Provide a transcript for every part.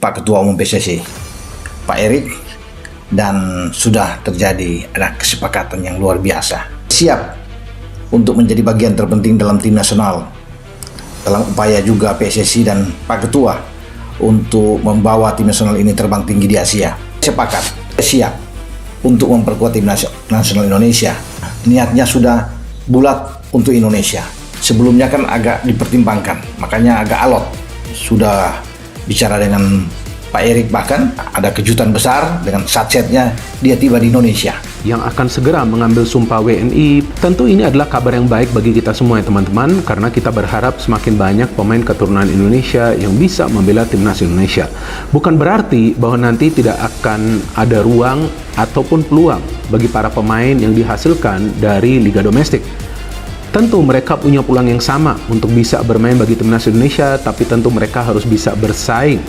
Pak Ketua Umum PSSI, Pak Erik, dan sudah terjadi ada kesepakatan yang luar biasa. Siap untuk menjadi bagian terpenting dalam tim nasional, dalam upaya juga PSSI dan Pak Ketua untuk membawa tim nasional ini terbang tinggi di Asia. Sepakat, siap untuk memperkuat tim nasional Indonesia. Niatnya sudah bulat untuk Indonesia. Sebelumnya kan agak dipertimbangkan, makanya agak alot. Sudah bicara dengan Pak Erik, bahkan ada kejutan besar dengan satsetnya dia tiba di Indonesia. Yang akan segera mengambil sumpah WNI. Tentu ini adalah kabar yang baik bagi kita semua ya teman-teman, karena kita berharap semakin banyak pemain keturunan Indonesia yang bisa membela timnas Indonesia. Bukan berarti bahwa nanti tidak akan ada ruang ataupun peluang bagi para pemain yang dihasilkan dari liga domestik. Tentu mereka punya peluang yang sama untuk bisa bermain bagi timnas Indonesia, tapi tentu mereka harus bisa bersaing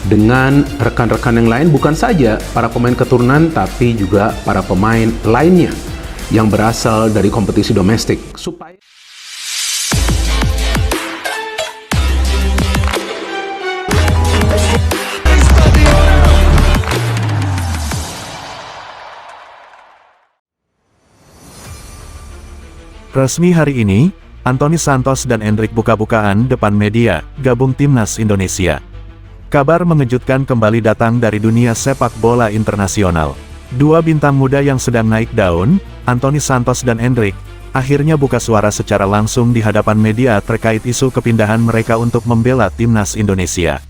dengan rekan-rekan yang lain, bukan saja para pemain keturunan tapi juga para pemain lainnya yang berasal dari kompetisi domestik. Supaya resmi hari ini, Anthony Santos dan Endrick buka-bukaan depan media, gabung timnas Indonesia. Kabar mengejutkan kembali datang dari dunia sepak bola internasional. Dua bintang muda yang sedang naik daun, Anthony Santos dan Endrick, akhirnya buka suara secara langsung di hadapan media terkait isu kepindahan mereka untuk membela timnas Indonesia.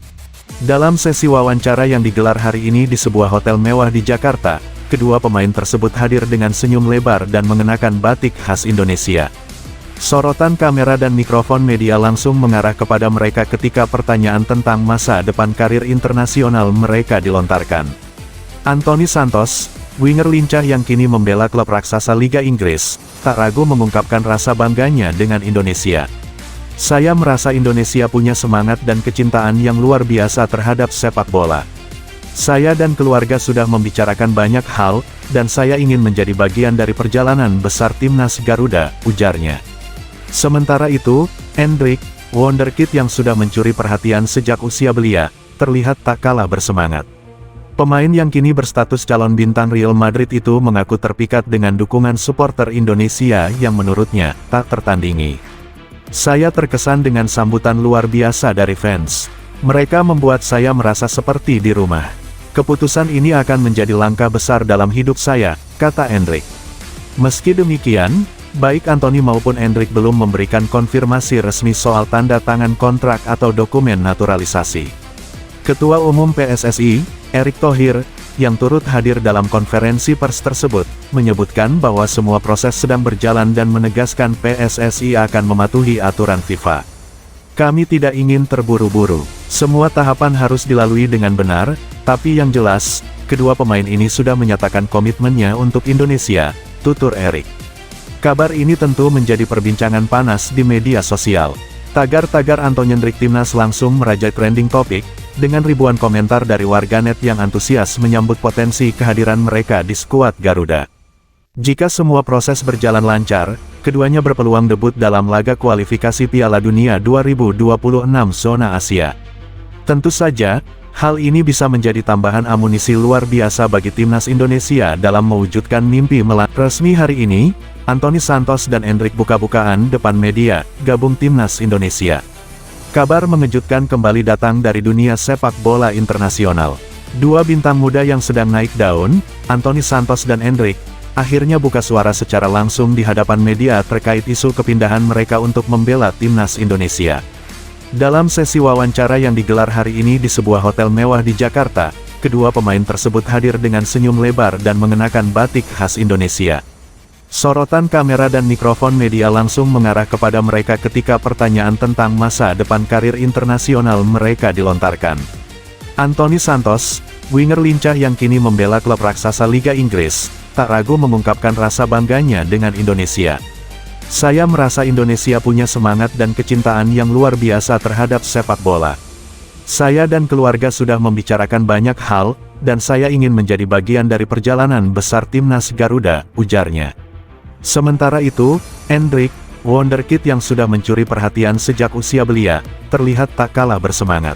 Dalam sesi wawancara yang digelar hari ini di sebuah hotel mewah di Jakarta, kedua pemain tersebut hadir dengan senyum lebar dan mengenakan batik khas Indonesia. Sorotan kamera dan mikrofon media langsung mengarah kepada mereka ketika pertanyaan tentang masa depan karir internasional mereka dilontarkan. Anthony Santos, winger lincah yang kini membela klub raksasa Liga Inggris, tak ragu mengungkapkan rasa bangganya dengan Indonesia. "Saya merasa Indonesia punya semangat dan kecintaan yang luar biasa terhadap sepak bola. Saya dan keluarga sudah membicarakan banyak hal, dan saya ingin menjadi bagian dari perjalanan besar timnas Garuda," ujarnya. Sementara itu, Endrick, wonderkid yang sudah mencuri perhatian sejak usia belia, terlihat tak kalah bersemangat. Pemain yang kini berstatus calon bintang Real Madrid itu mengaku terpikat dengan dukungan supporter Indonesia yang menurutnya tak tertandingi. "Saya terkesan dengan sambutan luar biasa dari fans. Mereka membuat saya merasa seperti di rumah. Keputusan ini akan menjadi langkah besar dalam hidup saya," kata Endrick. Meski demikian, baik Anthony maupun Endrick belum memberikan konfirmasi resmi soal tanda tangan kontrak atau dokumen naturalisasi. Ketua Umum PSSI, Erick Thohir, yang turut hadir dalam konferensi pers tersebut, menyebutkan bahwa semua proses sedang berjalan dan menegaskan PSSI akan mematuhi aturan FIFA. "Kami tidak ingin terburu-buru. Semua tahapan harus dilalui dengan benar, tapi yang jelas, kedua pemain ini sudah menyatakan komitmennya untuk Indonesia," tutur Erick. Kabar ini tentu menjadi perbincangan panas di media sosial. Tagar-tagar Anthony Endrick timnas langsung merajai trending topik, dengan ribuan komentar dari warganet yang antusias menyambut potensi kehadiran mereka di skuad Garuda. Jika semua proses berjalan lancar, keduanya berpeluang debut dalam laga kualifikasi Piala Dunia 2026 zona Asia. Tentu saja, hal ini bisa menjadi tambahan amunisi luar biasa bagi timnas Indonesia dalam mewujudkan mimpi resmi hari ini, Anthony Santos dan Endrick buka-bukaan depan media, gabung timnas Indonesia. Kabar mengejutkan kembali datang dari dunia sepak bola internasional. Dua bintang muda yang sedang naik daun, Anthony Santos dan Endrick, akhirnya buka suara secara langsung di hadapan media terkait isu kepindahan mereka untuk membela timnas Indonesia. Dalam sesi wawancara yang digelar hari ini di sebuah hotel mewah di Jakarta, kedua pemain tersebut hadir dengan senyum lebar dan mengenakan batik khas Indonesia. Sorotan kamera dan mikrofon media langsung mengarah kepada mereka ketika pertanyaan tentang masa depan karir internasional mereka dilontarkan. Anthony Santos, winger lincah yang kini membela klub raksasa Liga Inggris, tak ragu mengungkapkan rasa bangganya dengan Indonesia. "Saya merasa Indonesia punya semangat dan kecintaan yang luar biasa terhadap sepak bola. Saya dan keluarga sudah membicarakan banyak hal, dan saya ingin menjadi bagian dari perjalanan besar timnas Garuda," ujarnya. Sementara itu, Endrick, wonderkid yang sudah mencuri perhatian sejak usia belia, terlihat tak kalah bersemangat.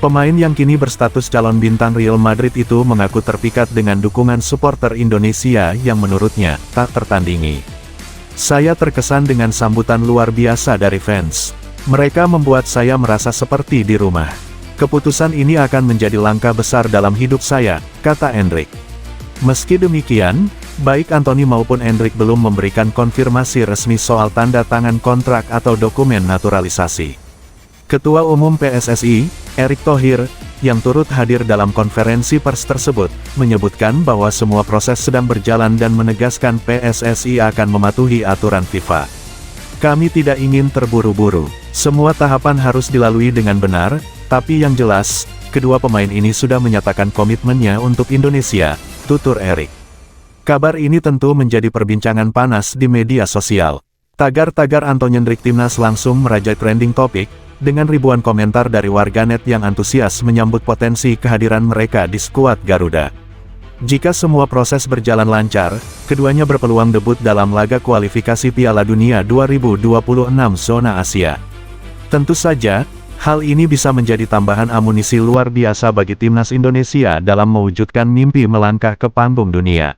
Pemain yang kini berstatus calon bintang Real Madrid itu mengaku terpikat dengan dukungan supporter Indonesia yang menurutnya tak tertandingi. "Saya terkesan dengan sambutan luar biasa dari fans. Mereka membuat saya merasa seperti di rumah. Keputusan ini akan menjadi langkah besar dalam hidup saya," kata Endrick. Meski demikian, baik Anthony maupun Endrick belum memberikan konfirmasi resmi soal tanda tangan kontrak atau dokumen naturalisasi. Ketua Umum PSSI, Erick Thohir, yang turut hadir dalam konferensi pers tersebut, menyebutkan bahwa semua proses sedang berjalan dan menegaskan PSSI akan mematuhi aturan FIFA. "Kami tidak ingin terburu-buru. Semua tahapan harus dilalui dengan benar, tapi yang jelas, kedua pemain ini sudah menyatakan komitmennya untuk Indonesia," tutur Erick. Kabar ini tentu menjadi perbincangan panas di media sosial. Tagar-tagar Anthony Endrick timnas langsung merajai trending topik, dengan ribuan komentar dari warganet yang antusias menyambut potensi kehadiran mereka di skuad Garuda. Jika semua proses berjalan lancar, keduanya berpeluang debut dalam laga kualifikasi Piala Dunia 2026 zona Asia. Tentu saja, hal ini bisa menjadi tambahan amunisi luar biasa bagi timnas Indonesia dalam mewujudkan mimpi melangkah ke panggung dunia.